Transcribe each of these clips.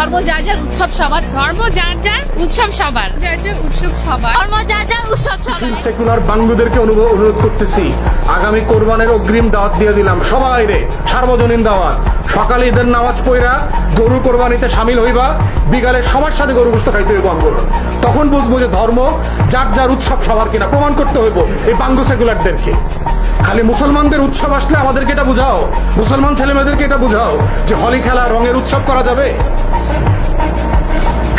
ধর্ম যার যার উৎসব সবার, ধর্ম যার যার উৎসব সবার, যার যার উৎসব সবার, ধর্ম যার যার উৎসব সবার। সেকুলার বাঙ্গুদেরকে অনুরোধ করতেছি, আগামী কোরবানের অগ্রিম দাওয়াত দিয়ে দিলাম সবাই রে, সার্বজনীন দাওয়াত। সকালে ঈদের নামাজ পড়া গরু কোরবানিতে সামিল হইবা, বিকালে সবার সাথে গরু গোশত খাইতে হইব আঙ্গুর। তখন বুঝবো যে ধর্ম যার যার উৎসব সবার কিনা। প্রমাণ করতে হইব এই বাঙ্গু সেকুলারদেরকে। খালি মুসলমানদের উৎসব আসলে আমাদেরকে এটা বুঝাও, মুসলমান ছেলেমেয়েদেরকে এটা বুঝাও যে হোলি খেলা রঙের উৎসব করা যাবে।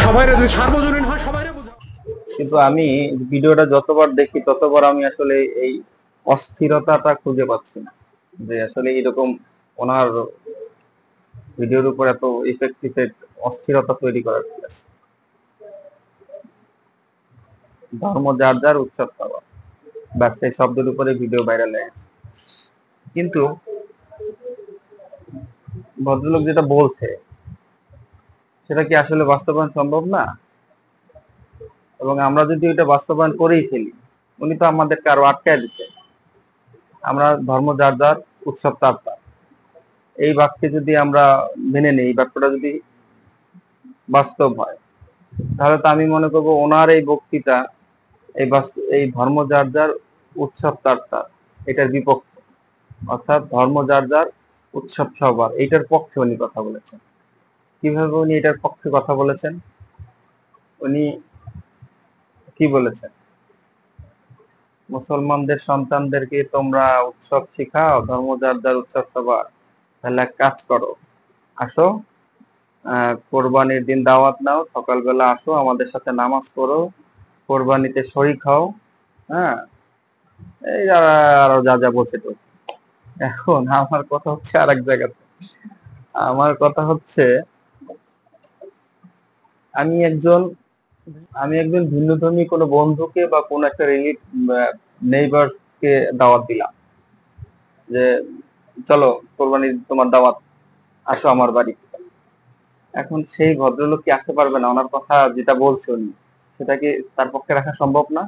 সবাই যদি সার্বজনীন হয় সবাই বুঝাও। কিন্তু আমি ভিডিওটা যতবার দেখি ততবার আমি আসলে এই অস্থিরতাটা খুঁজে পাচ্ছি না, যে আসলে এরকম ওনার ভিডিওর উপর এত ইফেক্ট অস্থিরতা তৈরি করার কি আছে। ধর্ম যার যার উৎসব সবার, ব্যাস এই শব্দের উপরে ভিডিও ভাইরাল হয়ে গেছে। কিন্তু ভদ্রলোক যেটা বলছে সেটা কি আসলে বাস্তবায়ন সম্ভব না? এবং আমরা যদি ওইটা বাস্তবায়ন করেই ফেলি, উনি তো আমাদেরকে আরো আটকায় দিচ্ছে। আমরা ধর্ম যার যার উৎসব তার তার, এই বাক্যে যদি আমরা মেনে নিই, এই বাক্যটা যদি বাস্তব হয়, তাহলে তো আমি মনে করবো ওনার এই বক্তৃতা এই ধর্ম যার যার উৎসব তার তার এটার বিপক্ষে, অর্থাৎ ধর্ম যার যার উৎসব সবার, এইটার পক্ষে উনি কথা বলেছেন। কিভাবে উনি এটার পক্ষে কথা বলেছেন? উনি কি বলেছেন? মুসলমানদের সন্তানদেরকে তোমরা উৎসব শিখাও, ধর্ম যার যার উৎসব সবার, তাহলে এক কাজ করো, আসো কোরবানির দিন দাওয়াত নাও, সকালবেলা আসো, আমাদের সাথে নামাজ পড়ো, কোরবানিতে শরীক হও। হ্যাঁ, এই আরো যা যা বলছে। এখন আমার কথা হচ্ছে আর এক জায়গাতে। আমার কথা হচ্ছে আমি একজন ভিন্নধর্মী কোনো বন্ধুকে বা কোন একটা নেইবারকে দাওয়াত দিলাম যে চলো কোরবানির তোমার দাওয়াত, আসো আমার বাড়ি। এখন সেই ভদ্রলোক কি আসতে পারবে না? ওনার কথা যেটা বলছে উনি, সেটা কি তার পক্ষে রাখা সম্ভব না?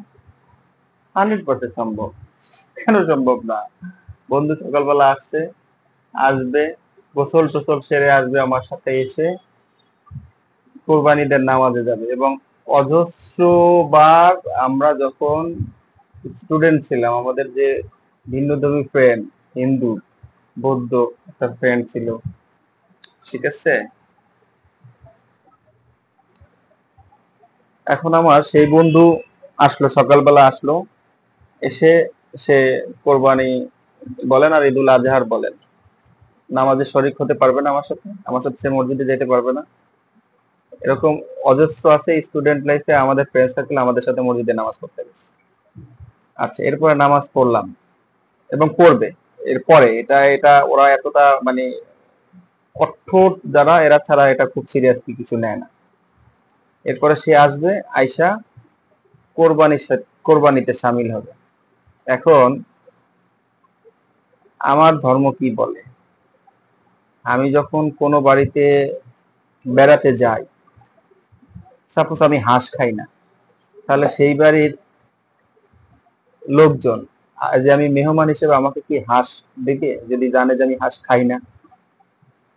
100% সম্ভব। কেন সম্ভব না? বন্ধু সকালবেলা আসবে, গোসল টোসল সেরে আসবে, আমার সাথে এসে কোরবানিদের নামাজে যাবে। এবং অজস্রবার আমরা যখন স্টুডেন্ট ছিলাম, আমাদের যে ভিন্নধর্মী ফ্রেন্ড, হিন্দু বৌদ্ধ একটা ফ্রেন্ড ছিল, ঠিক আছে, এখন আমার সেই বন্ধু আসলো, সকালবেলা আসলো, এসে সে কোরবানি বলেন আর ঈদুল আজহার বলেন নামাজে শরীক হতে পারবে না, আমার সাথে সে মসজিদে যেতে পারবে না। এরকম অজস্র আছে স্টুডেন্ট লাইফে, আমাদের ফ্রেন্ড সার্কেল আমাদের সাথে মসজিদে নামাজ পড়তে গেছে। আচ্ছা, এরপরে নামাজ পড়লাম এবং পড়বে এরপরে, এটা ওরা এতটা মানে কঠোর যারা, এরা ছাড়া এটা খুব সিরিয়াসলি কিছু নেয় না। এরপরে সে আসবে, আয়সা কোরবানিতে সামিল হবে। এখন আমার ধর্ম কি বলে, আমি যখন কোনো বাড়িতে বেড়াতে যাই, সাপোজ আমি হাঁস খাই না, তাহলে সেই বাড়ির লোকজন যে আমি মেহমান হিসেবে আমাকে কি হাঁস দিবে? যদি জানে যে আমি হাঁস খাই না,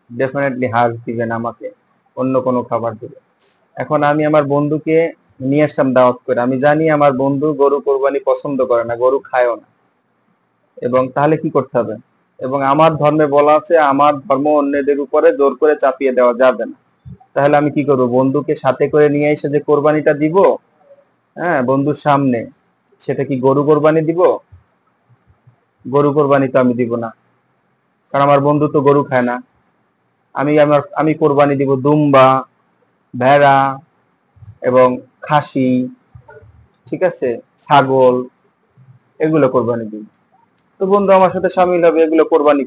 ডেফিনেটলি হাঁস দিবেন আমাকে, অন্য কোনো খাবার দিবে। এখন আমি আমার বন্ধুকে নিয়ে আসলাম দাওয়াত করে, আমি জানি আমার বন্ধু গরু কোরবানি পছন্দ করে না, গরু খায়ও না, এবং তাহলে কি করতে হবে? এবং আমার ধর্মে বলা আছে আমার ধর্ম অন্যদের উপরে জোর করে চাপিয়ে দেওয়া যাবে না। তাহলে আমি কি করবো? বন্ধুকে সাথে করে নিয়ে এসে যে কোরবানিটা দিব, হ্যাঁ, বন্ধুর সামনে, সেটা কি গরু কোরবানি দিব? গরু কোরবানি তো আমি দিব না, কারণ আমার বন্ধু তো গরু খায় না। আমি কোরবানি দিব দুম্বা, ভেড়া এবং খাসি, ঠিক আছে, ছাগল, এগুলো কোরবানি দিব। তো বন্ধু আমার সাথে সামিল হবে, এগুলো কোরবানি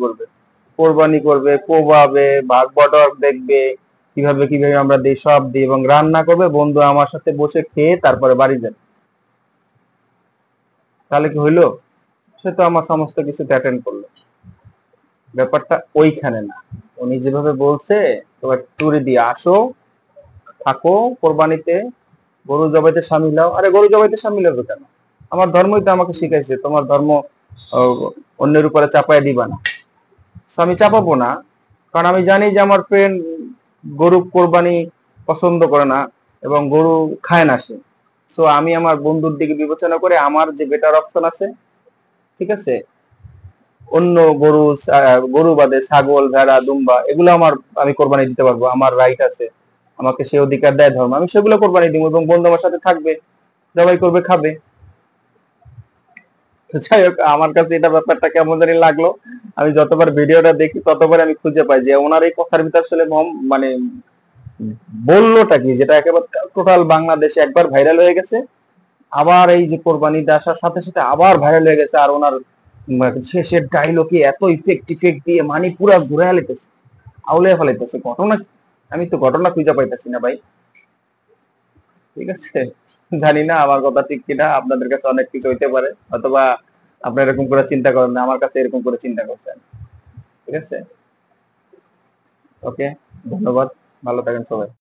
করবে, কোবাবে, ভাগ বটর দেখবে, কিভাবে কিভাবে আমরা দিই, সব দিই, এবং রান্না করবে, বন্ধু আমার সাথে বসে খেয়ে তারপরে বাড়ি যাবে। তাহলে কি হইলো? সে তো আমার সমস্ত কিছু অ্যাটেন্ড করলো। ব্যাপারটা ওইখানে না। উনি যেভাবে বলছে, তোমার টুরি দিয়ে আসো, থাকো কোরবানিতে, গরু জবাইতে সামিল হও। আরে গরু জবাইতে সামিল হবে কেন? আমার ধর্মই তো আমাকে শিখাইছে তোমার ধর্ম অন্যের উপরে চাপায় দিবা না। আমি চাপাবো না, কারণ আমি জানি যে আমার ফ্রেন্ড গরু কোরবানি পছন্দ করে না এবং গরু খায় না সে। সো আমি আমার বন্ধুর দিকে বিবেচনা করে আমার যে বেটার অপশন আছে, ঠিক আছে, অন্য গরু বাদে ছাগল, ভেড়া, দুম্বা এগুলো আমি কোরবানি দিতে পারবো, আমার রাইট আছে, আমাকে সে অধিকার দেয় ধর্ম, আমি সেগুলো কোরবানি দিব এবং বন্ধু আমার সাথে থাকবে, জবাই করবে, খাবে। তো যাই হোক, আমার কাছে এটা ব্যাপারটা কেমন জানি লাগলো। আমি যতবার ভিডিওটা দেখি ততবার আমি খুঁজে পাই যে ওনার এই কথার ভিতর আসলে মানে বললোটা কি, যেটা একেবারে টোটাল বাংলাদেশে একবার ভাইরাল হয়ে গেছে, আবার এই যে কোরবানিতে আসার সাথে সাথে আবার ভাইরাল হয়ে গেছে। আর ওনার শেষের ডায়লগে এত ইফেক্ট দিয়ে মানে পুরা ঘুরে ফেলাইতেছে, আউলে ফেলাইতেছে। ঘটনা কি? আমি তো ঘটনা খুঁজে পাইতেছি না ভাই। ঠিক আছে, জানি না আমার কথা ঠিক কিনা, আপনাদের কাছে অনেক কিছু হইতে পারে, অথবা আপনারা এরকম করে চিন্তা করেন না, আমার কাছে এরকম করে চিন্তা করছেন। ঠিক আছে, ওকে, ধন্যবাদ, ভালো থাকেন সবাই।